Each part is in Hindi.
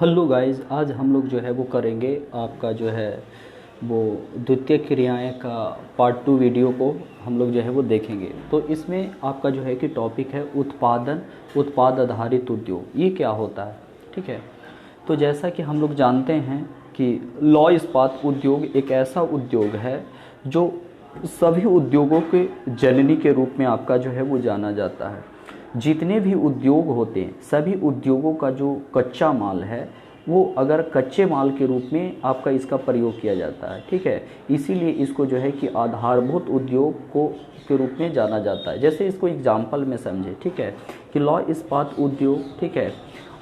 हेलो गाइस, आज हम लोग जो है वो करेंगे आपका जो है वो द्वितीय क्रियाएं का पार्ट 2 वीडियो को हम लोग जो है वो देखेंगे। तो इसमें आपका जो है कि टॉपिक है उत्पाद आधारित उद्योग। ये क्या होता है, ठीक है। तो जैसा कि हम लोग जानते हैं कि लौ इस्पात उद्योग एक ऐसा उद्योग है जो सभी उद्योगों के जननी के रूप में आपका जो है वो जाना जाता है। जितने भी उद्योग होते हैं सभी उद्योगों का जो कच्चा माल है वो अगर कच्चे माल के रूप में आपका इसका प्रयोग किया जाता है, ठीक है। इसीलिए इसको जो है कि आधारभूत उद्योग को के रूप में जाना जाता है। जैसे इसको एग्जाम्पल में समझे, ठीक है, कि लौ इस्पात उद्योग, ठीक है।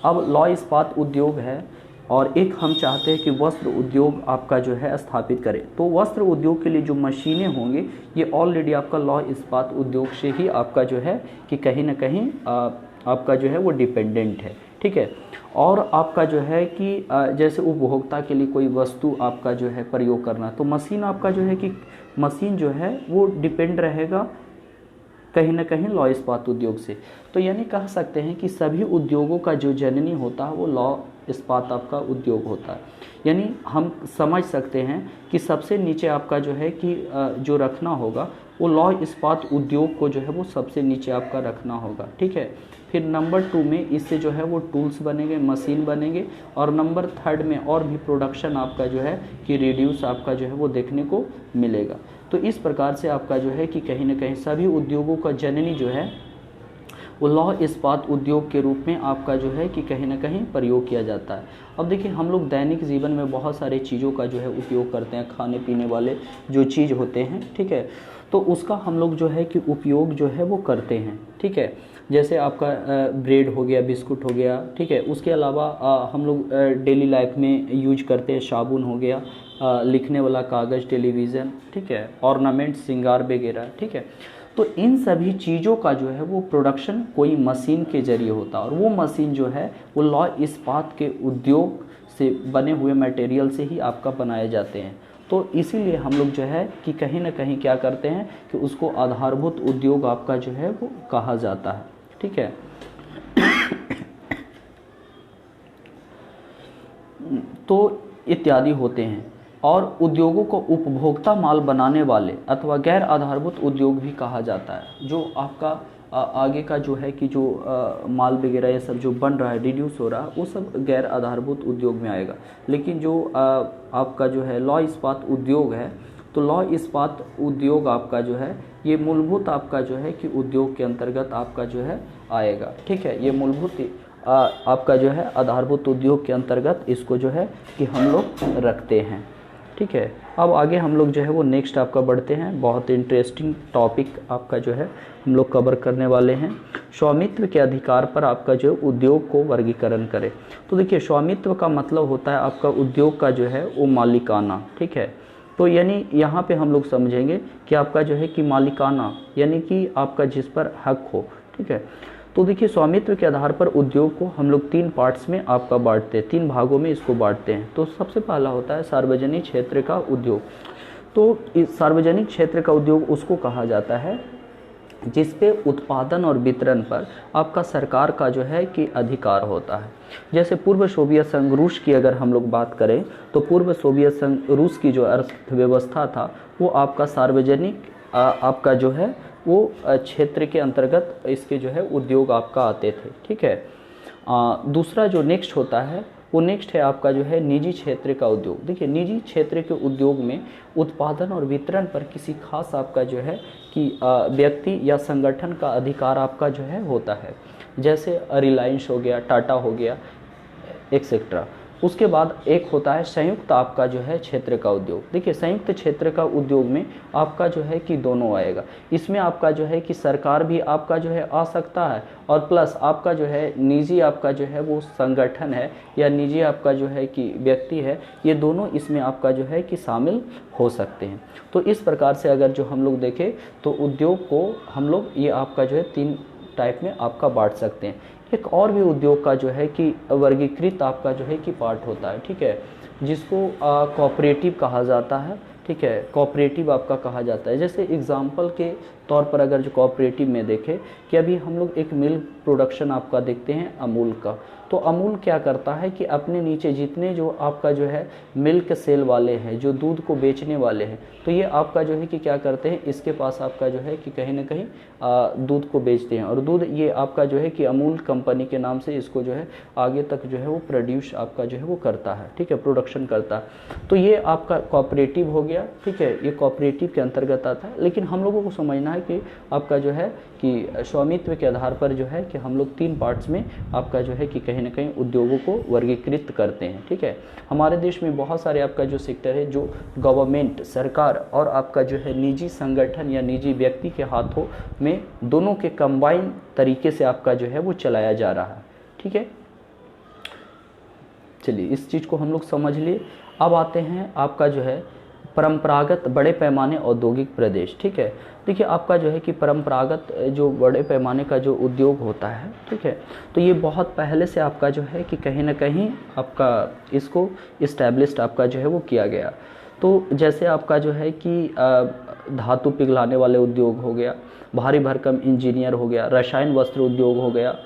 अब लौ इस्पात उद्योग है और एक हम चाहते हैं कि वस्त्र उद्योग आपका जो है स्थापित करें। तो वस्त्र उद्योग के लिए जो मशीनें होंगी ये ऑलरेडी आपका लौ इस्पात उद्योग से ही आपका जो है कि कहीं ना कहीं आपका जो है वो डिपेंडेंट है, ठीक है। और आपका जो है कि जैसे उपभोक्ता के लिए कोई वस्तु आपका जो है प्रयोग करना, तो मशीन आपका जो है कि मशीन जो है वो डिपेंड रहेगा कहीं ना कहीं लौ इस्पात उद्योग से। तो यानी कह सकते हैं कि सभी उद्योगों का जो जननी होता है वो लौ इस्पात आपका उद्योग होता है। यानी हम समझ सकते हैं कि सबसे नीचे आपका जो है कि जो रखना होगा वो लौ इस्पात उद्योग को जो है वो सबसे नीचे आपका रखना होगा, ठीक है। फिर नंबर 2 में इससे जो है वो टूल्स बनेंगे, मशीन बनेंगे, और नंबर 3 में और भी प्रोडक्शन आपका जो है कि रिड्यूस आपका जो है वो देखने को मिलेगा। तो इस प्रकार से आपका जो है कि कहीं ना कहीं सभी उद्योगों का जननी जो है वो लौह इस्पात उद्योग के रूप में आपका जो है कि कहीं ना कहीं प्रयोग किया जाता है। अब देखिए, हम लोग दैनिक जीवन में बहुत सारे चीज़ों का जो है उपयोग करते हैं, खाने पीने वाले जो चीज़ होते हैं, ठीक है। तो उसका हम लोग जो है कि उपयोग जो है वो करते हैं, ठीक है। जैसे आपका ब्रेड हो गया, बिस्कुट हो गया, ठीक है। उसके अलावा हम लोग डेली लाइफ में यूज करते हैं, साबुन हो गया, लिखने वाला कागज़, टेलीविज़न, ठीक है, ऑर्नामेंट, श्रृंगार वगैरह, ठीक है। तो इन सभी चीज़ों का जो है वो प्रोडक्शन कोई मशीन के जरिए होता है, और वो मशीन जो है वो लौ इस्पात के उद्योग से बने हुए मटेरियल से ही आपका बनाए जाते हैं। तो इसीलिए हम लोग जो है कि कहीं ना कहीं क्या करते हैं कि उसको आधारभूत उद्योग आपका जो है वो कहा जाता है, ठीक है। तो इत्यादि होते हैं। और उद्योगों को उपभोक्ता माल बनाने वाले अथवा गैर आधारभूत उद्योग भी कहा जाता है। जो आपका आगे का जो है कि जो माल वगैरह ये सब जो बन रहा है, रिड्यूस हो रहा है, वो सब गैर आधारभूत उद्योग में आएगा। लेकिन जो आपका जो है लौ इस्पात उद्योग है, तो लौ इस्पात उद्योग आपका जो है ये मूलभूत आपका जो है कि उद्योग के अंतर्गत आपका जो है आएगा, ठीक है। ये मूलभूत आपका जो है आधारभूत उद्योग के अंतर्गत इसको जो है कि हम लोग रखते हैं, ठीक है। अब आगे हम लोग जो है वो नेक्स्ट आपका बढ़ते हैं। बहुत इंटरेस्टिंग टॉपिक आपका जो है हम लोग कवर करने वाले हैं। स्वामित्व के अधिकार पर आपका जो उद्योग को वर्गीकरण करें। तो देखिए, स्वामित्व का मतलब होता है आपका उद्योग का जो है वो मालिकाना, ठीक है। तो यानी यहाँ पे हम लोग समझेंगे कि आपका जो है कि मालिकाना यानी कि आपका जिस पर हक हो, ठीक है। तो देखिए, स्वामित्व के आधार पर उद्योग को हम लोग 3 पार्ट्स में आपका बांटते हैं, 3 भागों में इसको बांटते हैं। तो सबसे पहला होता है सार्वजनिक क्षेत्र का उद्योग। तो इस सार्वजनिक क्षेत्र का उद्योग उसको कहा जाता है जिस पे उत्पादन और वितरण पर आपका सरकार का जो है कि अधिकार होता है। जैसे पूर्व सोवियत संघ रूस की अगर हम लोग बात करें, तो पूर्व सोवियत संघ रूस की जो अर्थव्यवस्था था वो आपका सार्वजनिक आपका जो है वो क्षेत्र के अंतर्गत इसके जो है उद्योग आपका आते थे, ठीक है। दूसरा जो नेक्स्ट होता है वो नेक्स्ट है आपका जो है निजी क्षेत्र का उद्योग। देखिए, निजी क्षेत्र के उद्योग में उत्पादन और वितरण पर किसी खास आपका जो है कि व्यक्ति या संगठन का अधिकार आपका जो है होता है। जैसे रिलायंस हो गया, टाटा हो गया, एक्सेट्रा। उसके बाद एक होता है संयुक्त आपका जो है क्षेत्र का उद्योग। देखिए, संयुक्त क्षेत्र का उद्योग में आपका जो है कि दोनों आएगा। इसमें आपका जो है कि सरकार भी आपका जो है आ सकता है, और प्लस आपका जो है निजी आपका जो है वो संगठन है या निजी आपका जो है कि व्यक्ति है, ये दोनों इसमें आपका जो है कि शामिल हो सकते हैं। तो इस प्रकार से अगर जो हम लोग देखें तो उद्योग को हम लोग ये आपका जो है 3 टाइप में आपका बांट सकते हैं। एक और भी उद्योग का जो है कि वर्गीकृत आपका जो है कि पार्ट होता है, ठीक है, जिसको कोऑपरेटिव कहा जाता है, ठीक है। कोऑपरेटिव आपका कहा जाता है। जैसे एग्जांपल के तौर पर अगर जो कोऑपरेटिव में देखें कि अभी हम लोग एक मिल्क प्रोडक्शन आपका देखते हैं अमूल का, तो अमूल क्या करता है कि अपने नीचे जितने जो आपका जो है मिल्क सेल वाले हैं, जो दूध को बेचने वाले हैं, तो ये आपका जो है कि क्या करते हैं, इसके पास आपका जो है कि कहीं ना कहीं दूध को बेचते हैं, और दूध ये आपका जो है कि अमूल कंपनी के नाम से इसको जो है आगे तक जो है वो प्रोड्यूस आपका जो है वो करता है, ठीक है, प्रोडक्शन करता है। तो ये आपका कोऑपरेटिव हो गया, ठीक है, ये कोऑपरेटिव के अंतर्गत आता है। लेकिन हम लोगों को समझना है कि आपका जो है कि स्वामित्व के आधार पर जो है कि हम लोग 3 पार्ट्स में आपका जो है कि कहीं ना कहीं उद्योगों को वर्गीकृत करते हैं, ठीक है। हमारे देश में बहुत सारे आपका जो सेक्टर है जो गवर्नमेंट, सरकार और आपका जो है निजी संगठन या निजी व्यक्ति के हाथों में दोनों के कंबाइन तरीके से आपका जो है वो चलाया जा रहा है, ठीक है। चलिए इस चीज़ को हम लोग समझ लिए। अब आते हैं आपका जो है परंपरागत बड़े पैमाने औद्योगिक प्रदेश, ठीक है। देखिए आपका जो है कि परंपरागत जो बड़े पैमाने का जो उद्योग होता है, ठीक है, तो ये बहुत पहले से आपका जो है कि कहीं ना कहीं आपका इसको इस्टेब्लिश्ड आपका जो है वो किया गया। तो जैसे आपका जो है कि धातु पिघलाने वाले उद्योग हो गया, भारी भरकम इंजीनियर हो गया, रसायन वस्त्र उद्योग हो गया,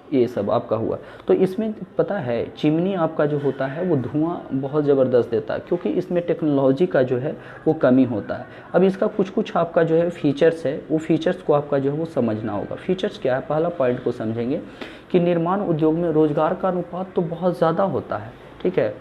ये सब आपका हुआ। तो इसमें पता है चिमनी आपका जो होता है वो धुआं बहुत ज़बरदस्त देता है, क्योंकि इसमें टेक्नोलॉजी का जो है वो कमी होता है। अब इसका कुछ कुछ आपका जो है फीचर्स है, वो फीचर्स को आपका जो है वो समझना होगा। फीचर्स क्या है, पहला पॉइंट को समझेंगे कि निर्माण उद्योग में रोजगार का अनुपात तो बहुत ज़्यादा होता है, ठीक है,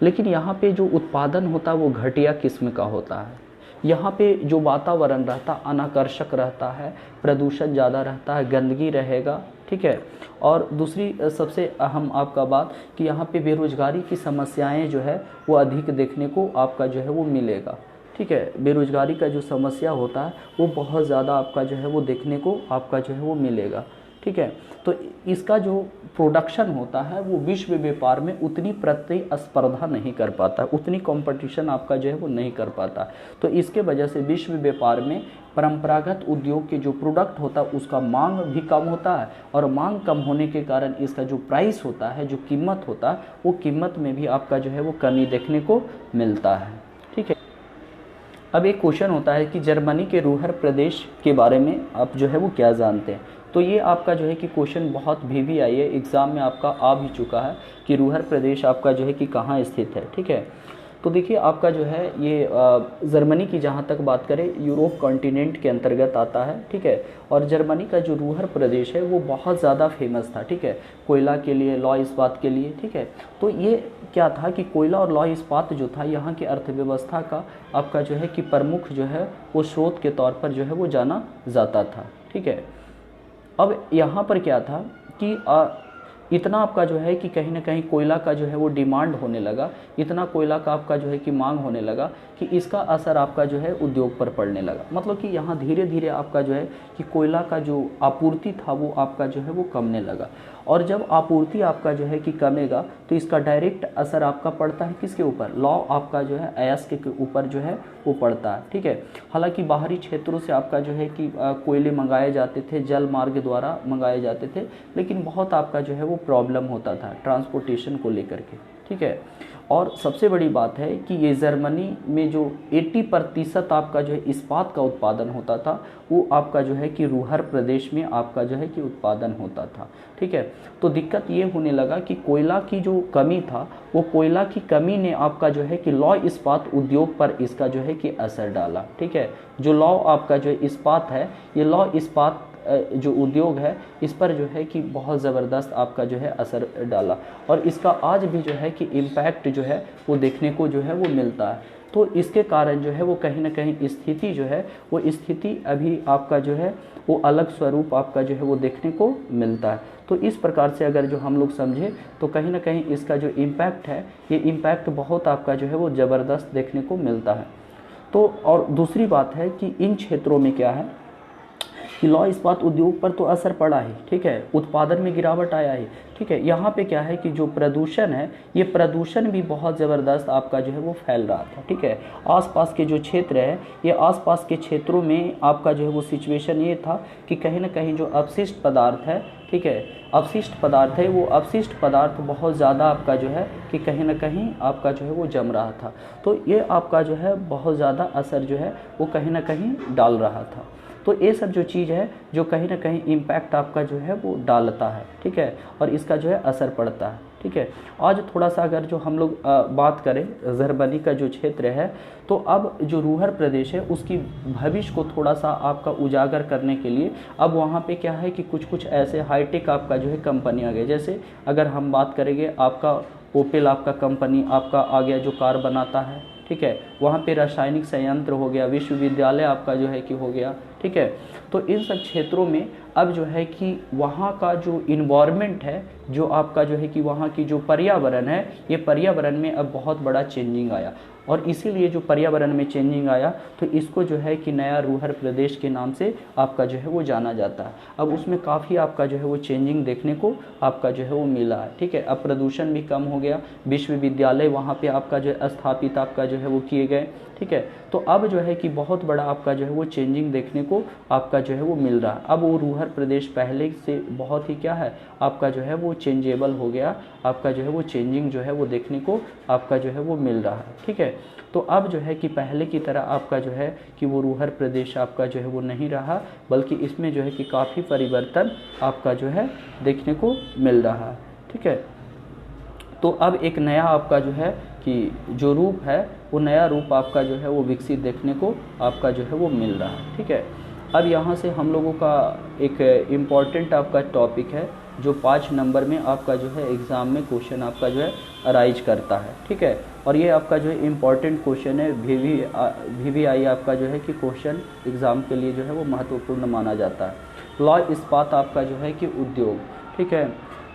लेकिन यहाँ पे जो उत्पादन होता है वो घटिया किस्म का होता है। यहाँ पे जो वातावरण रहता अनाकर्षक रहता है, प्रदूषण ज़्यादा रहता है, गंदगी रहेगा, ठीक है। और दूसरी सबसे अहम आपका बात कि यहाँ पे बेरोजगारी की समस्याएं जो है वो अधिक देखने को आपका जो है वो मिलेगा, ठीक है। बेरोजगारी का जो समस्या होता है वो बहुत ज़्यादा आपका जो है वो देखने को आपका जो है वो मिलेगा, ठीक है। तो इसका जो प्रोडक्शन होता है वो विश्व व्यापार में उतनी प्रतिस्पर्धा नहीं कर पाता, उतनी कंपटीशन आपका जो है वो नहीं कर पाता। तो इसके वजह से विश्व व्यापार में परंपरागत उद्योग के जो प्रोडक्ट होता है उसका मांग भी कम होता है, और मांग कम होने के कारण इसका जो प्राइस होता है, जो कीमत होता है, वो कीमत में भी आपका जो है वो कमी देखने को मिलता है, ठीक है। अब एक क्वेश्चन होता है कि जर्मनी के रूहर प्रदेश के बारे में आप जो है वो क्या जानते हैं। तो ये आपका जो है कि क्वेश्चन बहुत भी आई है, एग्ज़ाम में आपका आ भी चुका है कि रूहर प्रदेश आपका जो है कि कहाँ स्थित है, ठीक है। तो देखिए आपका जो है ये जर्मनी की जहाँ तक बात करें यूरोप कॉन्टिनेंट के अंतर्गत आता है, ठीक है। और जर्मनी का जो रूहर प्रदेश है वो बहुत ज़्यादा फेमस था, ठीक है, कोयला के लिए, लौह इस्पात के लिए, ठीक है। तो ये क्या था कि कोयला और लौह इस्पात जो था यहाँ की अर्थव्यवस्था का आपका जो है कि प्रमुख जो है वो स्रोत के तौर पर जो है वो जाना जाता था, ठीक है। अब यहाँ पर क्या था कि इतना आपका जो है कि कहीं ना कहीं कोयला का जो है वो डिमांड होने लगा, इतना कोयला का आपका जो है कि मांग होने लगा कि इसका असर आपका जो है उद्योग पर पड़ने लगा। मतलब कि यहाँ धीरे धीरे आपका जो है कि कोयला का जो आपूर्ति था वो आपका जो है वो कमने लगा, और जब आपूर्ति आपका जो है कि कमेगा तो इसका डायरेक्ट असर आपका पड़ता है किसके ऊपर, लौ आपका जो है अयस्क के ऊपर जो है वो पड़ता है, ठीक है। हालांकि बाहरी क्षेत्रों से आपका जो है कि कोयले मंगाए जाते थे, जल मार्ग द्वारा मंगाए जाते थे, लेकिन बहुत आपका जो है वो प्रॉब्लम होता था ट्रांसपोर्टेशन को लेकर के, ठीक है। और सबसे बड़ी बात है कि ये जर्मनी में जो 80% आपका जो है इस्पात का उत्पादन होता था वो आपका जो है कि रूहर प्रदेश में आपका जो है कि उत्पादन होता था, ठीक है। तो दिक्कत ये होने लगा कि कोयला की जो कमी था वो कोयला की कमी ने आपका जो है कि लौह इस्पात उद्योग पर इसका जो है कि असर डाला, ठीक है। जो लौह आपका जो इस्पात है, ये लौह इस्पात जो उद्योग है इस पर जो है कि बहुत ज़बरदस्त आपका जो है असर डाला, और इसका आज भी जो है कि इम्पैक्ट जो है वो देखने को जो है वो मिलता है। तो इसके कारण जो है वो कहीं ना कहीं स्थिति जो है वो स्थिति अभी आपका जो है वो अलग स्वरूप आपका जो है वो देखने को मिलता है। तो इस प्रकार से अगर जो हम लोग समझे तो कहीं ना कहीं इसका जो इम्पैक्ट है ये इम्पैक्ट बहुत आपका जो है वो ज़बरदस्त देखने को मिलता है। तो और दूसरी बात है कि इन क्षेत्रों में क्या है कि लौह इस्पात उद्योग पर तो असर पड़ा है, ठीक है, उत्पादन में गिरावट आया है, ठीक है। यहाँ पे क्या है कि जो प्रदूषण है ये प्रदूषण भी बहुत ज़बरदस्त आपका जो है वो फैल रहा था, ठीक है। आसपास के जो क्षेत्र है ये आसपास के क्षेत्रों में आपका जो है वो सिचुएशन ये था कि कहीं ना कहीं जो अपशिष्ट पदार्थ है, ठीक है, अपशिष्ट पदार्थ है वो अपशिष्ट पदार्थ बहुत ज़्यादा आपका जो है कि कहीं ना कहीं आपका जो है वो जम रहा था। तो ये आपका जो है बहुत ज़्यादा असर जो है वो कहीं ना कहीं डाल रहा था। तो ये सब जो चीज़ है जो कहीं ना कहीं इम्पैक्ट आपका जो है वो डालता है, ठीक है, और इसका जो है असर पड़ता है, ठीक है। आज थोड़ा सा अगर जो हम लोग बात करें ज़रबनी का जो क्षेत्र है, तो अब जो रूरल प्रदेश है उसकी भविष्य को थोड़ा सा आपका उजागर करने के लिए अब वहाँ पे क्या है कि कुछ कुछ ऐसे हाईटेक आपका जो है कंपनी आ गई। जैसे अगर हम बात करेंगे आपका ओपेल आपका कंपनी आपका आ गया जो कार बनाता है, ठीक है, वहाँ पे रासायनिक संयंत्र हो गया, विश्वविद्यालय आपका जो है कि हो गया, ठीक है। तो इन सब क्षेत्रों में अब जो है कि वहाँ का जो इन्वायरमेंट है, जो आपका जो है कि वहाँ की जो पर्यावरण है, ये पर्यावरण में अब बहुत बड़ा चेंजिंग आया, और इसीलिए जो पर्यावरण में चेंजिंग आया तो इसको जो है कि नया रूरल प्रदेश के नाम से आपका जो है वो जाना जाता है। अब उसमें काफ़ी आपका जो है वो चेंजिंग देखने को आपका जो है वो मिला है, ठीक है। अब प्रदूषण भी कम हो गया, विश्वविद्यालय वहाँ पे आपका जो है स्थापित आपका जो है वो किए गए, ठीक है। तो अब जो है कि बहुत बड़ा आपका जो है वो चेंजिंग देखने को आपका जो है वो मिल रहा है। अब वो रूरल प्रदेश पहले से बहुत ही क्या है आपका जो है वो चेंजेबल हो गया, आपका जो है वो चेंजिंग जो है वो देखने को आपका जो है वो मिल रहा है, ठीक है। तो अब जो है कि पहले की तरह आपका जो है कि वो रूरल प्रदेश आपका जो है वो नहीं रहा, बल्कि इसमें जो है कि काफ़ी परिवर्तन आपका जो है देखने को मिल रहा है, ठीक है। तो अब एक नया आपका जो है कि जो रूप है वो नया रूप आपका जो है वो विकसित देखने को आपका जो है वो मिल रहा है, ठीक है। अब यहाँ से हम लोगों का एक इम्पॉर्टेंट आपका टॉपिक है जो 5 नंबर में आपका जो है एग्ज़ाम में क्वेश्चन आपका जो है अराइज करता है, ठीक है। और ये आपका जो है इम्पॉर्टेंट क्वेश्चन है, VVI आपका जो है कि क्वेश्चन एग्ज़ाम के लिए जो है वो महत्वपूर्ण माना जाता है। लौह इस्पात आपका जो है कि उद्योग, ठीक है।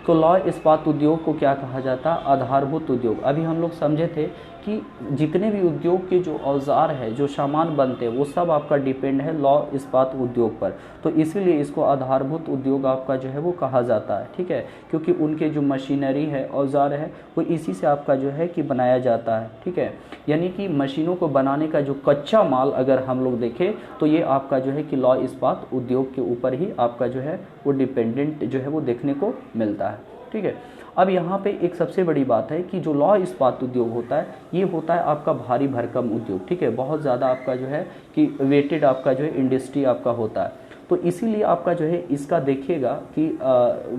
तो लौह इस्पात उद्योग को क्या कहा जाता है? आधारभूत उद्योग। अभी हम लोग समझे थे कि जितने भी उद्योग के जो औजार है, जो सामान बनते हैं, वो सब आपका डिपेंड है लौह इस्पात उद्योग पर। तो इसीलिए इसको आधारभूत उद्योग आपका जो है वो कहा जाता है, ठीक है, क्योंकि उनके जो मशीनरी है, औजार है, वो इसी से आपका जो है कि बनाया जाता है, ठीक है। यानी कि मशीनों को बनाने का जो कच्चा माल अगर हम लोग देखें तो ये आपका जो है कि लौह इस्पात उद्योग के ऊपर ही आपका जो है वो डिपेंडेंट जो है वो देखने को मिलता है, ठीक है। अब यहाँ पे एक सबसे बड़ी बात है कि जो लौह इस्पात उद्योग होता है ये होता है आपका भारी भरकम उद्योग, ठीक है। बहुत ज़्यादा आपका जो है कि वेटेड आपका जो है इंडस्ट्री आपका होता है। तो इसीलिए आपका जो है इसका देखिएगा कि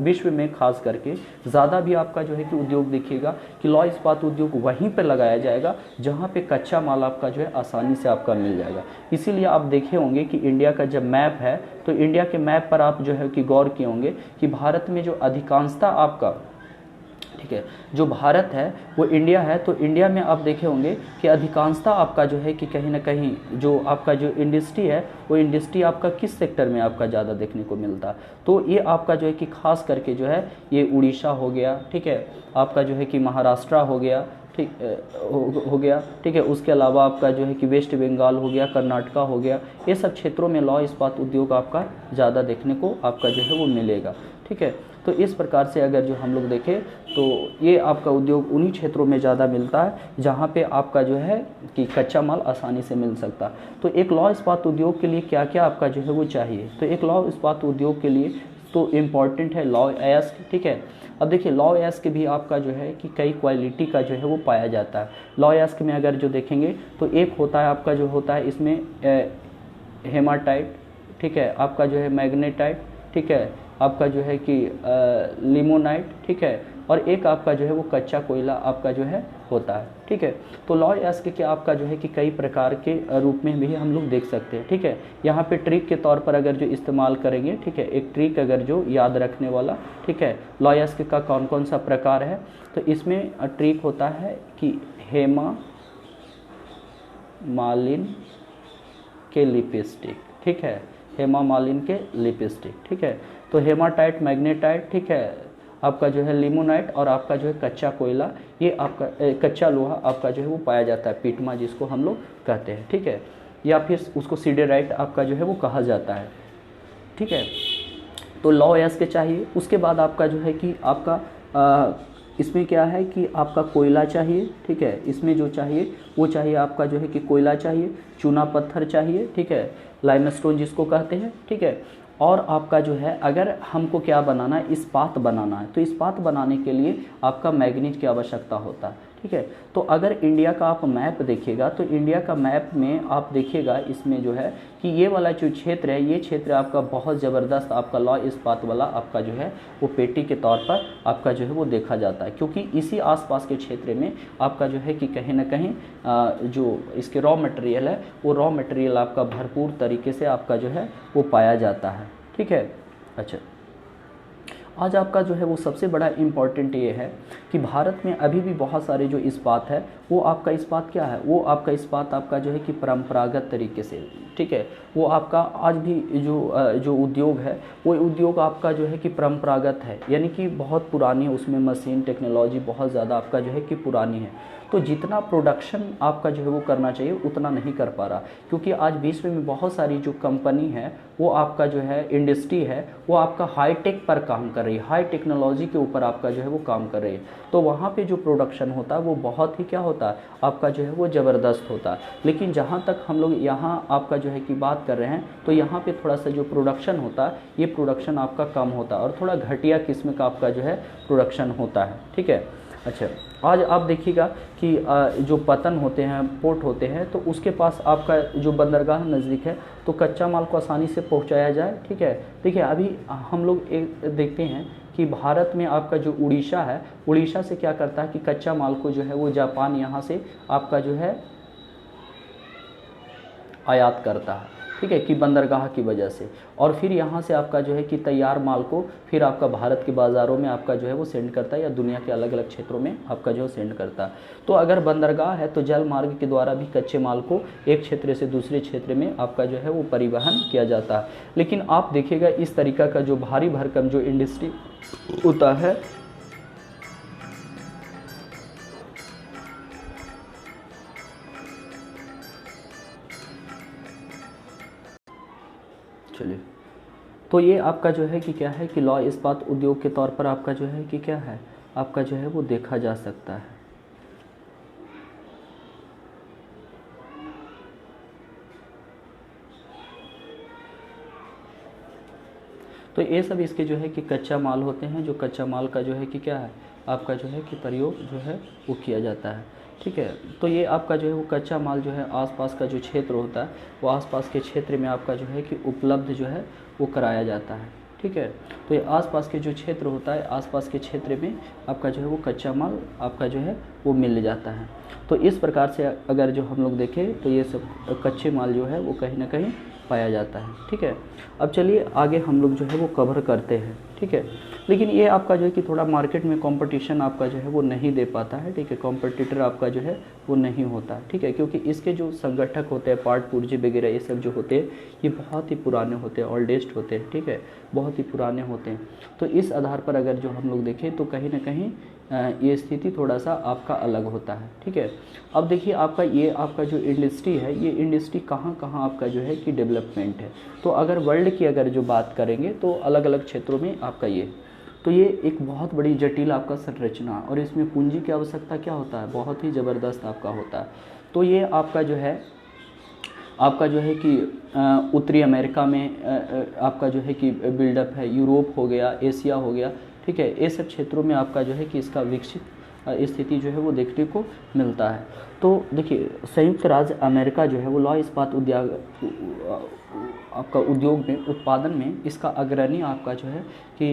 विश्व में खास करके ज़्यादा भी आपका जो है कि उद्योग देखिएगा कि लौह इस्पात उद्योग वहीं पर लगाया जाएगा जहाँ पे कच्चा माल आपका जो है आसानी से आपका मिल जाएगा। इसीलिए आप देखे होंगे कि इंडिया का जब मैप है तो इंडिया के मैप पर आप जो है कि गौर किए होंगे कि भारत में जो अधिकांशता आपका, ठीक है, जो भारत है वो इंडिया है, तो इंडिया में आप देखे होंगे कि अधिकांशता आपका जो है कि कहीं ना कहीं जो आपका जो इंडस्ट्री है वो इंडस्ट्री आपका किस सेक्टर में आपका ज़्यादा देखने को मिलता है। तो ये आपका जो है कि खास करके जो है ये उड़ीसा हो गया, ठीक है, आपका जो है कि महाराष्ट्र हो गया, ठीक हो गया, ठीक है। उसके अलावा आपका जो है कि वेस्ट बंगाल हो गया, कर्नाटका हो गया, ये सब क्षेत्रों में लौह इस्पात उद्योग आपका ज़्यादा देखने को आपका जो है वो मिलेगा, ठीक है। तो इस प्रकार से अगर जो हम लोग देखें तो ये आपका उद्योग उन्हीं क्षेत्रों में ज़्यादा मिलता है जहाँ पे आपका जो है कि कच्चा माल आसानी से मिल सकता है। तो एक लौह इस्पात उद्योग के लिए क्या क्या आपका जो है वो चाहिए? तो एक लौह इस्पात उद्योग के लिए तो इम्पॉर्टेंट है लौह अयस्क, ठीक है। अब देखिए लौह अयस्क भी आपका जो है कि कई क्वालिटी का जो है वो पाया जाता है। लौह अयस्क में अगर जो देखेंगे तो एक होता है आपका जो होता है इसमें हेमाटाइट, ठीक है, आपका जो है मैग्नेटाइट, ठीक है, आपका जो है कि लिमोनाइट, ठीक है, और एक आपका जो है वो कच्चा कोयला आपका जो है होता है, ठीक है। तो लौह अयस्क के आपका जो है कि कई प्रकार के रूप में भी हम लोग देख सकते हैं, ठीक है। यहाँ पे ट्रिक के तौर पर अगर जो इस्तेमाल करेंगे, ठीक है, एक ट्रिक अगर जो याद रखने वाला, ठीक है, लौह अयस्क का कौन कौन सा प्रकार है, तो इसमें ट्रिक होता है कि हेमा मालिन के लिपस्टिक, ठीक है, हेमा मालिन के लिपस्टिक, ठीक है। तो हेमाटाइट, मैग्नेटाइट, ठीक है, आपका जो है लिमोनाइट और आपका जो है कच्चा कोयला, ये आपका कच्चा लोहा आपका जो है वो पाया जाता है, पीटमा जिसको हम लोग कहते हैं, ठीक है, या फिर उसको सिडेराइट आपका जो है वो कहा जाता है, ठीक है। तो लौह अयस्क चाहिए। उसके बाद आपका जो है कि आपका इसमें क्या है कि आपका कोयला चाहिए, ठीक है, इसमें जो चाहिए वो चाहिए आपका जो है कि कोयला चाहिए, चूना पत्थर चाहिए, ठीक है, लाइमस्टोन जिसको कहते हैं, ठीक है। और आपका जो है अगर हमको क्या बनाना है, इस्पात बनाना है, तो इस्पात बनाने के लिए आपका मैग्नीज की आवश्यकता होता है, ठीक है। तो अगर इंडिया का आप मैप देखिएगा तो इंडिया का मैप में आप देखिएगा इसमें जो है कि ये वाला जो क्षेत्र है, ये क्षेत्र आपका बहुत ज़बरदस्त आपका लौह इस्पात वाला आपका जो है वो पेटी के तौर पर आपका जो है वो देखा जाता है, क्योंकि इसी आसपास के क्षेत्र में आपका जो है कि कहीं ना कहीं जो इसके रॉ मटेरियल है वो रॉ मटेरियल आपका भरपूर तरीके से आपका जो है वो पाया जाता है, ठीक है। अच्छा, आज आपका जो है वो सबसे बड़ा इम्पॉर्टेंट ये है कि भारत में अभी भी बहुत सारे जो इस्पात है वो आपका इस्पात क्या है, वो आपका इस्पात आपका जो है कि परंपरागत तरीके से, ठीक है, वो आपका आज भी जो उद्योग है वो उद्योग आपका जो है कि परंपरागत है, यानी कि बहुत पुरानी, उसमें मशीन टेक्नोलॉजी बहुत ज़्यादा आपका जो है कि पुरानी है। तो जितना प्रोडक्शन आपका जो है वो करना चाहिए उतना नहीं कर पा रहा, क्योंकि आज विश्व में बहुत सारी जो कंपनी है वो आपका जो है इंडस्ट्री है वो आपका हाई टेक पर काम कर रही है, हाई टेक्नोलॉजी के ऊपर आपका जो है वो काम कर रही है। तो वहाँ पे जो प्रोडक्शन होता है वो बहुत ही क्या होता है आपका जो है वो ज़बरदस्त होता है। लेकिन जहाँ तक हम लोग यहाँ आपका जो है कि बात कर रहे हैं तो यहाँ पे थोड़ा सा जो प्रोडक्शन होता है ये प्रोडक्शन आपका कम होता है और थोड़ा घटिया किस्म का आपका जो है प्रोडक्शन होता है, ठीक है। अच्छा, आज आप देखिएगा कि जो पतन होते हैं, पोर्ट होते हैं, तो उसके पास आपका जो बंदरगाह नज़दीक है तो कच्चा माल को आसानी से पहुंचाया जाए, ठीक है। देखिए अभी हम लोग एक देखते हैं कि भारत में आपका जो उड़ीसा है, उड़ीसा से क्या करता है कि कच्चा माल को जो है वो जापान यहाँ से आपका जो है आयात करता है, ठीक है, कि बंदरगाह की वजह से, और फिर यहाँ से आपका जो है कि तैयार माल को फिर आपका भारत के बाज़ारों में आपका जो है वो सेंड करता है या दुनिया के अलग अलग क्षेत्रों में आपका जो है सेंड करता है। तो अगर बंदरगाह है तो जल मार्ग के द्वारा भी कच्चे माल को एक क्षेत्र से दूसरे क्षेत्र में आपका जो है वो परिवहन किया जाता है। लेकिन आप देखिएगा इस तरीका का जो भारी भरकम जो इंडस्ट्री होता है, चलिए, तो ये आपका जो है कि क्या है कि लौह इस्पात उद्योग के तौर पर आपका जो है कि क्या है आपका जो है वो देखा जा सकता है। तो ये सब इसके जो है कि कच्चा माल होते हैं, जो कच्चा माल का जो है कि क्या है आपका जो है कि प्रयोग जो है वो किया जाता है, ठीक है। तो ये आपका जो है वो कच्चा माल जो है आसपास का जो क्षेत्र होता है वो आसपास के क्षेत्र में आपका जो है कि उपलब्ध जो है वो कराया जाता है, ठीक है। तो ये आसपास के जो क्षेत्र होता है, आसपास के क्षेत्र में आपका जो है वो कच्चा माल आपका जो है वो मिल जाता है। तो इस प्रकार से अगर जो हम लोग देखें तो ये सब कच्चे माल जो है वो कहीं ना कहीं पाया जाता है, ठीक है। अब चलिए आगे हम लोग जो है वो कवर करते हैं, ठीक है। लेकिन ये आपका जो है कि थोड़ा मार्केट में कंपटीशन आपका जो है वो नहीं दे पाता है, ठीक है, कॉम्पिटिटर आपका जो है वो नहीं होता, ठीक है, क्योंकि इसके जो संगठक होते हैं, पार्ट पुर्जे वगैरह ये सब जो होते हैं ये बहुत ही पुराने होते हैं, ओल्डेस्ट होते हैं, ठीक है, बहुत ही पुराने होते हैं। तो इस आधार पर अगर जो हम लोग देखें तो कहीं ना कहीं ये स्थिति थोड़ा सा आपका अलग होता है, ठीक है। अब देखिए आपका ये आपका जो इंडस्ट्री है ये इंडस्ट्री कहाँ कहाँ आपका जो है कि डेवलपमेंट है। तो अगर वर्ल्ड की अगर जो बात करेंगे तो अलग अलग क्षेत्रों में आपका ये, तो ये एक बहुत बड़ी जटिल आपका संरचना और इसमें पूंजी की आवश्यकता क्या होता है, बहुत ही ज़बरदस्त आपका होता है। तो ये आपका जो है कि उत्तरी अमेरिका में आपका जो है कि बिल्डअप है, यूरोप हो गया, एशिया हो गया, ठीक है, ये सब क्षेत्रों में आपका जो है कि इसका विकसित स्थिति जो है वो देखने को मिलता है। तो देखिए संयुक्त राज्य अमेरिका जो है वो लौह इस्पात आपका उद्योग में, उत्पादन में इसका अग्रणी आपका जो है कि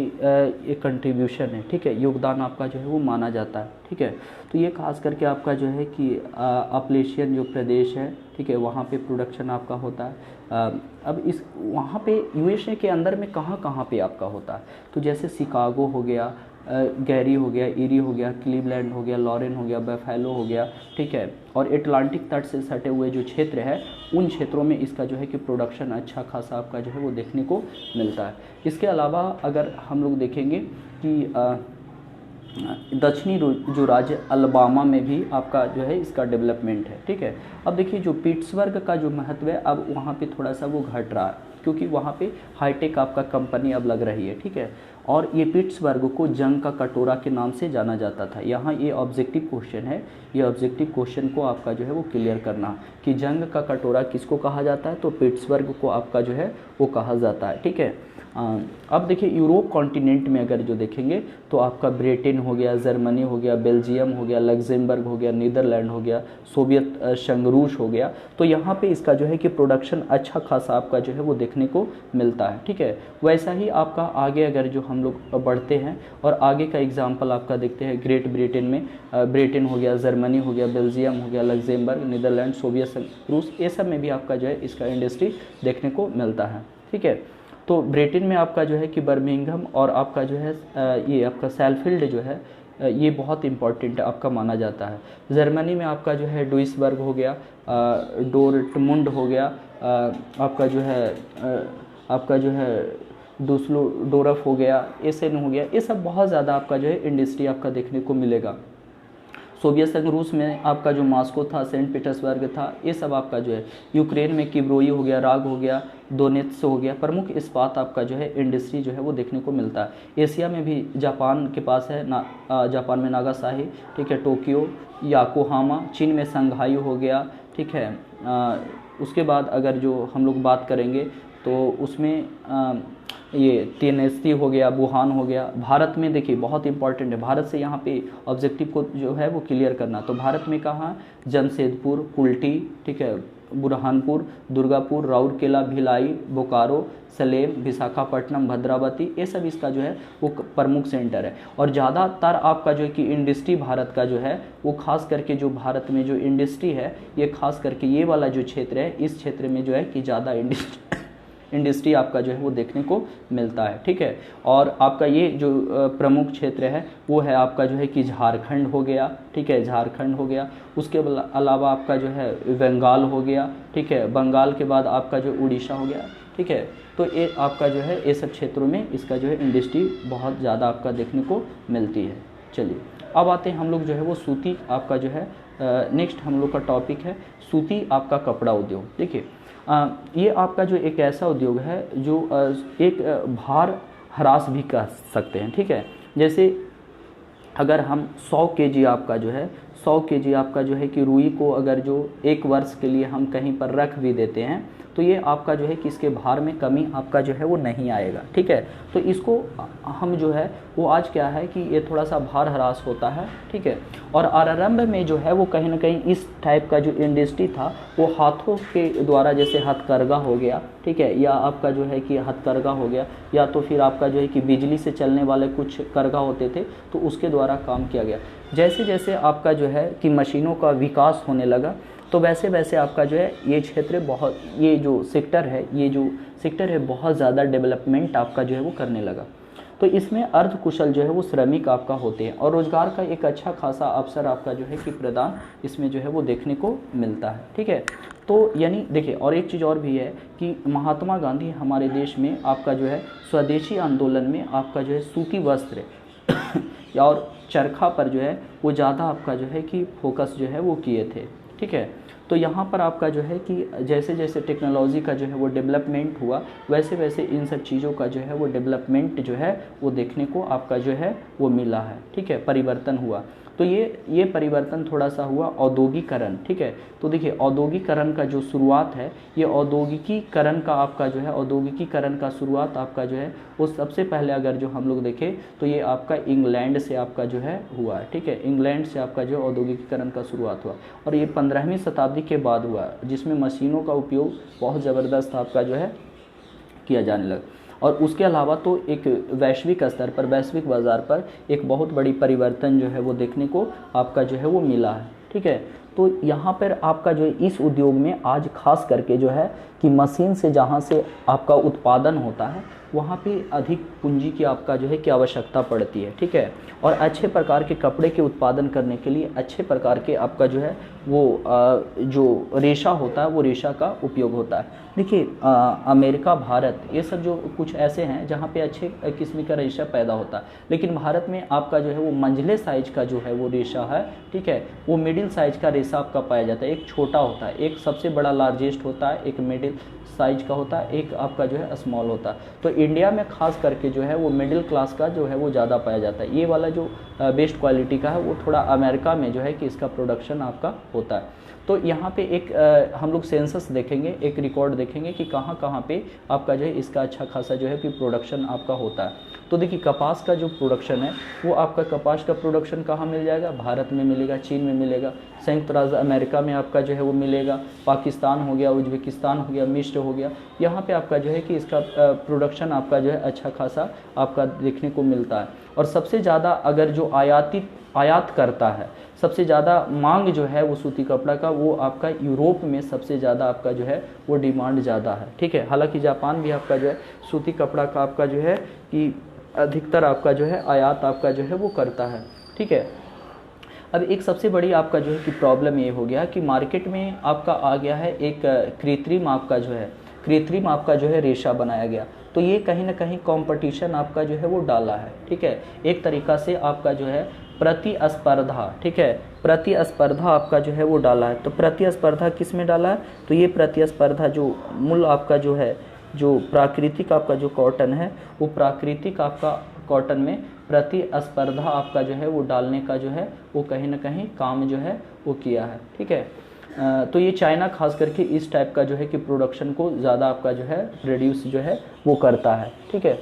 एक कंट्रीब्यूशन है, ठीक है, योगदान आपका जो है वो माना जाता है, ठीक है। तो ये खास करके आपका जो है कि अपलेशियन जो प्रदेश है, ठीक है, वहाँ पे प्रोडक्शन आपका होता है। अब इस वहाँ पे यूएसए के अंदर में कहाँ कहाँ पे आपका होता है, तो जैसे शिकागो हो गया, गैरी हो गया, ईरी हो गया, क्लीवलैंड हो गया, लॉरेन हो गया, बफेलो हो गया, ठीक है, और एटलांटिक तट से सटे हुए जो क्षेत्र है उन क्षेत्रों में इसका जो है कि प्रोडक्शन अच्छा खासा आपका जो है वो देखने को मिलता है। इसके अलावा अगर हम लोग देखेंगे कि दक्षिणी जो राज्य अलबामा में भी आपका जो है इसका डेवलपमेंट है, ठीक है। अब देखिए जो पिट्सबर्ग का जो महत्व है अब वहाँ पे थोड़ा सा वो घट रहा है, क्योंकि वहाँ पे हाईटेक आपका कंपनी अब लग रही है, ठीक है। और ये पिट्सबर्ग को जंग का कटोरा के नाम से जाना जाता था। यहाँ ये ऑब्जेक्टिव क्वेश्चन है, ये ऑब्जेक्टिव क्वेश्चन को आपका जो है वो क्लियर करना कि जंग का कटोरा किसको कहा जाता है, तो पिट्सबर्ग को आपका जो है वो कहा जाता है, ठीक है। अब देखिए यूरोप कॉन्टिनेंट में अगर जो देखेंगे तो आपका ब्रिटेन हो गया, जर्मनी हो गया, बेल्जियम हो गया, लग्जमबर्ग हो गया, नीदरलैंड हो गया, सोवियत संघ रूस हो गया, तो यहाँ पे इसका जो है कि प्रोडक्शन अच्छा खासा आपका जो है वो देखने को मिलता है। ठीक है, वैसा ही आपका आगे अगर जो हम लोग बढ़ते हैं और आगे का एग्जाम्पल आपका देखते हैं, ग्रेट ब्रिटेन में ब्रिटेन हो गया, जर्मनी हो गया, बेल्जियम हो गया, लग्जमबर्ग, नीदरलैंड, सोवियत संघ रूस, ये सब में भी आपका जो है इसका इंडस्ट्री देखने को मिलता है। ठीक है, तो ब्रिटेन में आपका जो है कि बर्मिंघम और आपका जो है ये आपका सेलफील्ड जो है ये बहुत इंपॉर्टेंट आपका माना जाता है। जर्मनी में आपका जो है डुइसबर्ग हो गया, डोर्टमुंड हो गया, आपका जो है डुससेल्डोर्फ हो गया, एसेन हो गया, ये सब बहुत ज़्यादा आपका जो है इंडस्ट्री आपका देखने को मिलेगा। सोवियत संघ रूस में आपका जो मॉस्को था, सेंट पीटर्सबर्ग था, ये सब आपका जो है, यूक्रेन में किब्रोई हो गया, राग हो गया, दोनेत्स हो गया, प्रमुख इस्पात आपका जो है इंडस्ट्री जो है वो देखने को मिलता है। एशिया में भी जापान के पास है, जापान में नागासाकी, ठीक है, टोक्यो, याकोहामा, चीन में शंघाई हो गया। ठीक है, उसके बाद अगर जो हम लोग बात करेंगे तो उसमें ये तेनेस्ती हो गया, वुहान हो गया। भारत में देखिए बहुत इंपॉर्टेंट है, भारत से यहाँ पे ऑब्जेक्टिव को जो है वो क्लियर करना, तो भारत में कहाँ, जमशेदपुर, कुल्टी, ठीक है, बुरहानपुर, दुर्गापुर, राउरकेला, भिलाई, बोकारो, सलेम, विशाखापट्टनम, भद्रावती, ये सब इसका जो है वो प्रमुख सेंटर है। और ज़्यादातर आपका जो है कि इंडस्ट्री भारत का जो है वो खास करके जो भारत में जो इंडस्ट्री है, ये खास करके ये वाला जो क्षेत्र है, इस क्षेत्र में जो है कि ज़्यादा इंडस्ट्री आपका जो है वो देखने को मिलता है। ठीक है, और आपका ये जो प्रमुख क्षेत्र है वो है आपका जो है कि झारखंड हो गया। ठीक है, झारखंड हो गया, उसके अलावा आपका जो है बंगाल हो गया। ठीक है, बंगाल के बाद आपका जो उड़ीसा हो गया। ठीक है, तो ये आपका जो है ये सब क्षेत्रों में इसका जो है इंडस्ट्री बहुत ज़्यादा आपका देखने को मिलती है। चलिए अब आते हैं हम लोग जो है वो सूती आपका जो है नेक्स्ट हम लोग का टॉपिक है सूती आपका कपड़ा उद्योग। देखिए ये आपका जो एक ऐसा उद्योग है जो एक भार ह्रास भी कह सकते हैं। ठीक है, जैसे अगर हम 100 केजी आपका जो है 100 केजी आपका जो है कि रुई को अगर जो एक वर्ष के लिए हम कहीं पर रख भी देते हैं तो ये आपका जो है कि इसके भार में कमी आपका जो है वो नहीं आएगा। ठीक है, तो इसको हम जो है वो आज क्या है कि ये थोड़ा सा भार ह्रास होता है। ठीक है, और आरंभ में जो है वो कहीं ना कहीं इस टाइप का जो इंडस्ट्री था वो हाथों के द्वारा, जैसे हथकरघा हो गया, ठीक है, या आपका जो है कि हथकरघा हो गया, या तो फिर आपका जो है कि बिजली से चलने वाले कुछ करघा होते थे तो उसके द्वारा काम किया गया। जैसे जैसे आपका जो है कि मशीनों का विकास होने लगा तो वैसे वैसे आपका जो है ये क्षेत्र बहुत, ये जो सेक्टर है बहुत ज़्यादा डेवलपमेंट आपका जो है वो करने लगा। तो इसमें अर्ध कुशल जो है वो श्रमिक आपका होते हैं और रोज़गार का एक अच्छा खासा अवसर आपका जो है कि प्रदान इसमें जो है वो देखने को मिलता है। ठीक है, तो यानी देखिए और एक चीज़ और भी है कि महात्मा गांधी हमारे देश में आपका जो है स्वदेशी आंदोलन में आपका जो है सूती वस्त्र और चरखा पर जो है वो ज़्यादा आपका जो है कि फोकस जो है वो किए थे। ठीक है, तो यहाँ पर आपका जो है कि जैसे जैसे टेक्नोलॉजी का जो है वो डेवलपमेंट हुआ वैसे वैसे इन सब चीज़ों का जो है वो डेवलपमेंट जो है वो देखने को आपका जो है वो मिला है। ठीक है, परिवर्तन हुआ, तो ये परिवर्तन थोड़ा सा हुआ औद्योगिकरण। ठीक है, तो देखिए औद्योगिकरण का जो शुरुआत है ये औद्योगिकीकरण का आपका जो है औद्योगिकीकरण का शुरुआत आपका जो है वो सबसे पहले अगर जो हम लोग देखें तो ये आपका इंग्लैंड से आपका जो है हुआ है। ठीक है, इंग्लैंड से आपका जो औद्योगिकीकरण का शुरुआत हुआ और ये 15वीं शताब्दी के बाद हुआ जिसमें मशीनों का उपयोग बहुत ज़बरदस्त आपका जो है किया जाने लगा। और उसके अलावा तो एक वैश्विक स्तर पर, वैश्विक बाज़ार पर एक बहुत बड़ी परिवर्तन जो है वो देखने को आपका जो है वो मिला है। ठीक है, तो यहाँ पर आपका जो इस उद्योग में आज खास करके जो है कि मशीन से जहाँ से आपका उत्पादन होता है वहाँ पे अधिक पूंजी की आपका जो है कि आवश्यकता पड़ती है। ठीक है, और अच्छे प्रकार के कपड़े के उत्पादन करने के लिए अच्छे प्रकार के आपका जो है वो जो रेशा होता है वो रेशा का उपयोग होता है। देखिए अमेरिका, भारत, ये सब जो कुछ ऐसे हैं जहाँ पे अच्छे किस्म का रेशा पैदा होता है, लेकिन भारत में आपका जो है वो मंझले साइज का जो है वो रेशा है। ठीक है, वो मिडिल साइज का हिस्सा आपका पाया जाता है। एक छोटा होता है, एक सबसे बड़ा लार्जेस्ट होता है, एक मिडिल साइज का होता है, एक आपका जो है स्मॉल होता है। तो इंडिया में खास करके जो है वो मिडिल क्लास का जो है वो ज़्यादा पाया जाता है। ये वाला जो बेस्ट क्वालिटी का है वो थोड़ा अमेरिका में जो है कि इसका प्रोडक्शन आपका होता है। तो यहाँ पे एक हम लोग सेंसस देखेंगे, एक रिकॉर्ड देखेंगे कि कहाँ कहाँ पे आपका जो है इसका अच्छा खासा जो है कि प्रोडक्शन आपका होता है। तो देखिए कपास का जो प्रोडक्शन है वो आपका कपास का प्रोडक्शन कहाँ मिल जाएगा, भारत में मिलेगा, चीन में मिलेगा, संयुक्त राज्य अमेरिका में आपका जो है वो मिलेगा, पाकिस्तान हो गया, उज्बेकिस्तान हो गया, मिस्र हो गया, यहाँ पे आपका जो है कि इसका प्रोडक्शन आपका जो है अच्छा खासा आपका देखने को मिलता है। और सबसे ज़्यादा अगर जो आयात करता है, सबसे ज़्यादा मांग जो है वो सूती कपड़ा का वो आपका यूरोप में सबसे ज़्यादा आपका जो है वो डिमांड ज़्यादा है, ठीक है। हालांकि जापान भी आपका जो है सूती कपड़ा का आपका जो है कि अधिकतर आपका जो है आयात आपका जो है वो करता है, ठीक है। अब एक सबसे बड़ी आपका जो है कि प्रॉब्लम ये हो गया कि मार्केट में आपका आ गया है एक कृत्रिम आपका जो है रेशा बनाया गया। तो ये कहीं ना कहीं कंपटीशन आपका जो है वो डाला है, ठीक है। एक तरीका से आपका जो है प्रतिस्पर्धा, ठीक है, प्रतिस्पर्धा आपका जो है वो डाला है। तो प्रतिस्पर्धा किस में डाला है, तो ये प्रतिस्पर्धा जो मूल आपका जो है जो प्राकृतिक आपका जो कॉटन है वो प्राकृतिक आपका कॉटन में प्रतिस्पर्धा आपका जो है वो डालने का जो है वो कहीं ना कहीं काम जो है वो किया है, ठीक है। तो ये चाइना खास करके इस टाइप का जो है कि प्रोडक्शन को ज़्यादा आपका जो है प्रोड्यूस जो है वो करता है, ठीक है।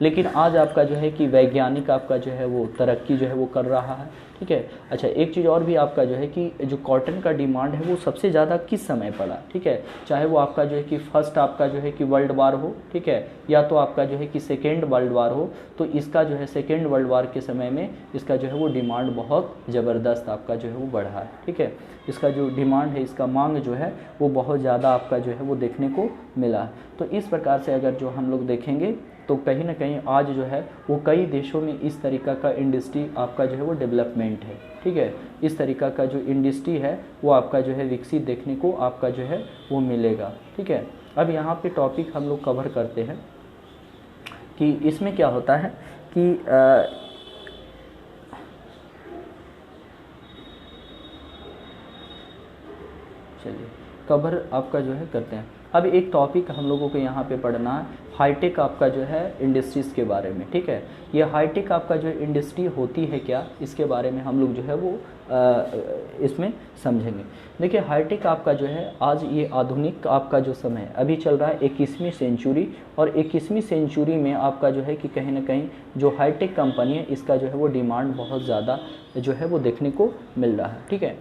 लेकिन आज आपका जो है कि वैज्ञानिक आपका जो है वो तरक्की जो है वो कर रहा है, ठीक है। अच्छा एक चीज़ और भी आपका जो है कि जो कॉटन का डिमांड है वो सबसे ज़्यादा किस समय पड़ा, ठीक है, चाहे वो आपका जो है कि फर्स्ट आपका जो है कि वर्ल्ड वार हो, ठीक है, या तो आपका जो है कि सेकेंड वर्ल्ड वार हो। तो इसका जो है सेकेंड वर्ल्ड वार के समय में इसका जो है वो डिमांड बहुत ज़बरदस्त आपका जो है वो बढ़ा है, ठीक है। इसका जो डिमांड है, इसका मांग जो है वो बहुत ज़्यादा आपका जो है वो देखने को मिला है। तो इस प्रकार से अगर जो हम लोग देखेंगे तो कहीं ना कहीं आज जो है वो कई देशों में इस तरीका का इंडस्ट्री आपका जो है वो डेवलपमेंट है, ठीक है। इस तरीका का जो इंडस्ट्री है वो आपका जो है विकसित देखने को आपका जो है वो मिलेगा, ठीक है। अब यहाँ पे टॉपिक हम लोग कवर करते हैं कि इसमें क्या होता है कि चलिए कवर आपका जो है करते हैं। अब एक टॉपिक हम लोगों को यहाँ पे पढ़ना है हाईटेक आपका जो है इंडस्ट्रीज़ के बारे में, ठीक है। ये हाईटेक आपका जो इंडस्ट्री होती है क्या, इसके बारे में हम लोग जो है वो इसमें समझेंगे। देखिए हाईटेक आपका जो है आज ये आधुनिक आपका जो समय अभी चल रहा है 21वीं सेंचुरी, और 21वीं सेंचुरी में आपका जो है कि कहीं ना कहीं जो हाईटेक कंपनी है इसका जो है वो डिमांड बहुत ज़्यादा जो है वो देखने को मिल रहा है, ठीक है।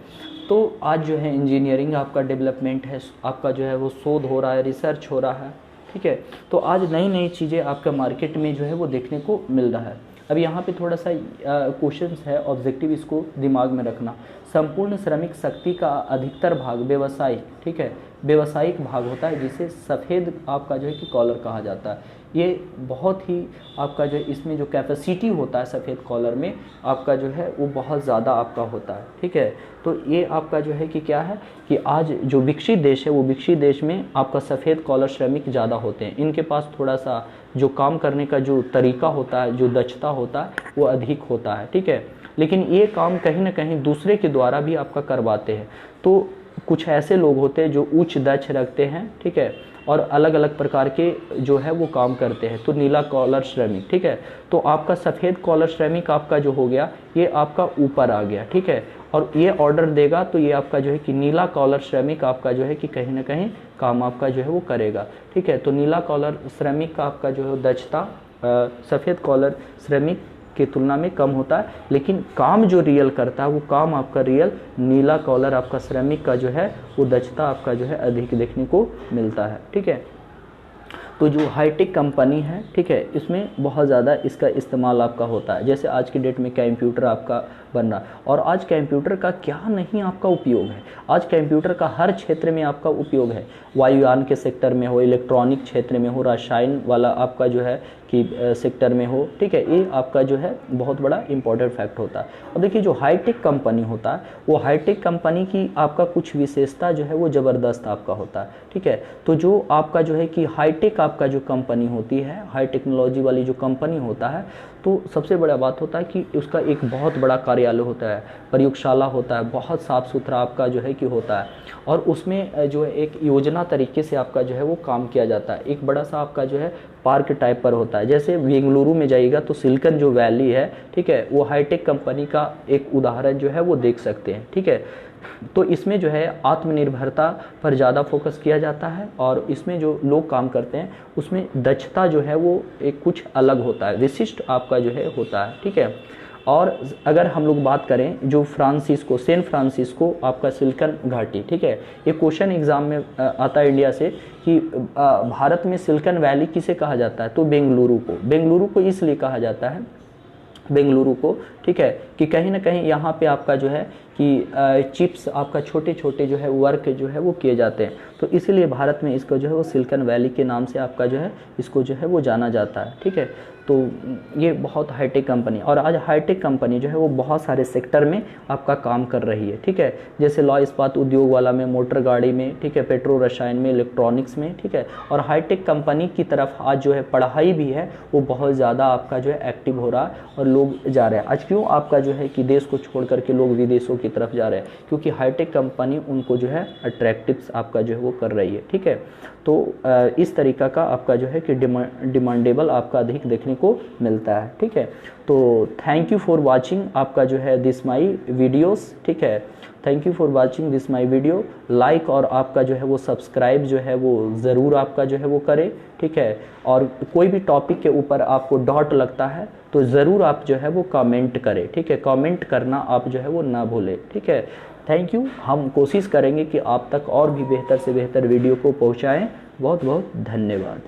तो आज जो है इंजीनियरिंग आपका डेवलपमेंट है, आपका जो है वो शोध हो रहा है, रिसर्च हो रहा है, ठीक है। तो आज नई नई चीज़ें आपका मार्केट में जो है वो देखने को मिल रहा है। अब यहाँ पे थोड़ा सा क्वेश्चंस है, ऑब्जेक्टिव इसको दिमाग में रखना। संपूर्ण श्रमिक शक्ति का अधिकतर भाग व्यवसायिक, ठीक है, व्यवसायिक भाग होता है जिसे सफ़ेद आपका जो है कि कॉलर कहा जाता है। ये बहुत ही आपका जो इसमें जो कैपेसिटी होता है सफ़ेद कॉलर में आपका जो है वो बहुत ज़्यादा आपका होता है, ठीक है। तो ये आपका जो है कि क्या है कि आज जो विकसित देश है वो विकसित देश में आपका सफ़ेद कॉलर श्रमिक ज़्यादा होते हैं। इनके पास थोड़ा सा जो काम करने का जो तरीका होता है, जो दक्षता होता है वो अधिक होता है, ठीक है। लेकिन ये काम कहीं ना कहीं दूसरे के द्वारा भी आपका करवाते हैं। तो कुछ ऐसे लोग होते हैं जो उच्च दक्ष रखते हैं, ठीक है, और अलग अलग प्रकार के जो है वो काम करते हैं। तो नीला कॉलर श्रमिक, ठीक है, तो आपका सफ़ेद कॉलर श्रमिक आपका जो हो गया ये आपका ऊपर आ गया, ठीक है, और ये ऑर्डर देगा तो ये आपका जो है कि नीला कॉलर श्रमिक आपका जो है कि कहीं ना कहीं काम आपका जो है वो करेगा, ठीक है। तो नीला कॉलर श्रमिक का आपका जो है दक्षता सफ़ेद कॉलर श्रमिक की तुलना में कम होता है, लेकिन काम जो रियल करता है वो काम आपका रियल नीला कॉलर आपका श्रमिक का जो है वो दक्षता आपका जो है अधिक देखने को मिलता है, ठीक है। तो जो हाईटेक कंपनी है, ठीक है, इसमें बहुत ज़्यादा इसका इस्तेमाल आपका होता है। जैसे आज की डेट में कंप्यूटर आपका बन रहा, और आज कंप्यूटर का क्या नहीं आपका उपयोग है। आज कंप्यूटर का हर क्षेत्र में आपका उपयोग है, वायुयान के सेक्टर में हो, इलेक्ट्रॉनिक क्षेत्र में हो, रसायन वाला आपका जो है कि सेक्टर में हो, ठीक है, ये आपका जो है बहुत बड़ा इंपॉर्टेंट फैक्ट होता है। और देखिए जो हाईटेक कंपनी होता है वो हाईटेक कंपनी की आपका कुछ विशेषता जो है वो ज़बरदस्त आपका होता है, ठीक है। तो जो आपका जो है कि हाईटेक आपका जो कंपनी होती है, हाई टेक्नोलॉजी वाली जो कंपनी होता है, तो सबसे बड़ा बात होता है कि उसका एक बहुत बड़ा कार्यालय कार्यालय होता है, प्रयोगशाला होता है, बहुत साफ़ सुथरा आपका जो है कि होता है, और उसमें जो है एक योजना तरीके से आपका जो है वो काम किया जाता है। एक बड़ा सा आपका जो है पार्क टाइप पर होता है। जैसे बेंगलुरु में जाइएगा तो सिलिकॉन जो वैली है, ठीक है, वो हाईटेक कंपनी का एक उदाहरण जो है वो देख सकते हैं, ठीक है। तो इसमें जो है आत्मनिर्भरता पर ज़्यादा फोकस किया जाता है, और इसमें जो लोग काम करते हैं उसमें दक्षता जो है वो एक कुछ अलग होता है, विशिष्ट आपका जो है होता है, ठीक है। और अगर हम लोग बात करें जो सैन फ्रांसिस्को आपका सिलिकॉन घाटी, ठीक है, ये क्वेश्चन एग्जाम में आता है इंडिया से कि भारत में सिलिकॉन वैली किसे कहा जाता है, तो बेंगलुरु को इसलिए कहा जाता है, बेंगलुरु को, ठीक है, कि कहीं ना कहीं यहाँ पे आपका जो है कि चिप्स आपका छोटे छोटे जो है वर्क जो है वो किए जाते हैं, तो इसलिए भारत में इसको जो है वो सिलिकॉन वैली के नाम से आपका जो है इसको जो है वो जाना जाता है, ठीक है। तो ये बहुत हाईटेक कंपनी, और आज हाईटेक कंपनी जो है वो बहुत सारे सेक्टर में आपका काम कर रही है, ठीक है, जैसे लौह इस्पात उद्योग वाला में, मोटर गाड़ी में, ठीक है, पेट्रो रसायन में, इलेक्ट्रॉनिक्स में, ठीक है। और हाईटेक कंपनी की तरफ आज जो है पढ़ाई भी है वो बहुत ज़्यादा आपका जो है एक्टिव हो रहा है, और लोग जा रहे हैं। आज क्यों आपका जो है कि देश को छोड़ करके लोग विदेशों की तरफ जा रहे हैं, क्योंकि हाईटेक कंपनी उनको जो है अट्रैक्टिव्स आपका जो है वो कर रही है, ठीक है। तो इस तरीका का आपका जो है कि डिमांडेबल आपका अधिक देखने को मिलता है, ठीक है। तो थैंक यू फॉर वाचिंग आपका जो है दिस माई वीडियोस, ठीक है, thank you for watching this my video. Like और आपका जो है वो सब्सक्राइब जो है वो ज़रूर आपका जो है वो करें, ठीक है। और कोई भी टॉपिक के ऊपर आपको डाउट लगता है तो ज़रूर आप जो है वो कमेंट करें, ठीक है, कमेंट करना आप जो है वो ना भूलें, ठीक है। Thank you. हम कोशिश करेंगे कि आप तक और भी बेहतर से बेहतर वीडियो को पहुंचाएं। बहुत बहुत धन्यवाद।